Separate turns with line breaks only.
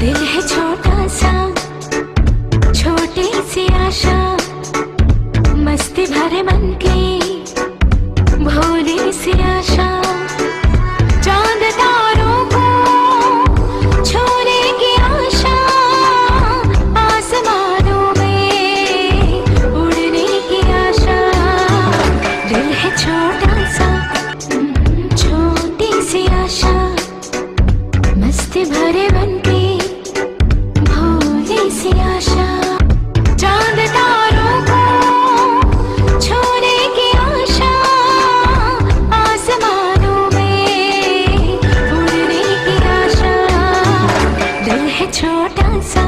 दिल है छोटा सा, छोटी सी आशा, मस्ती भरे मन की भोली सी आशा। चांद तारों को छूने की आशा, आसमानों में उड़ने की आशा। दिल है छोटा सा, छोटी सी आशा, मस्ती भरे मन की भोली सी आशा। चांद तारों को छूने की आशा, आसमानों में उड़ने की आशा। दिल है छोटा सा,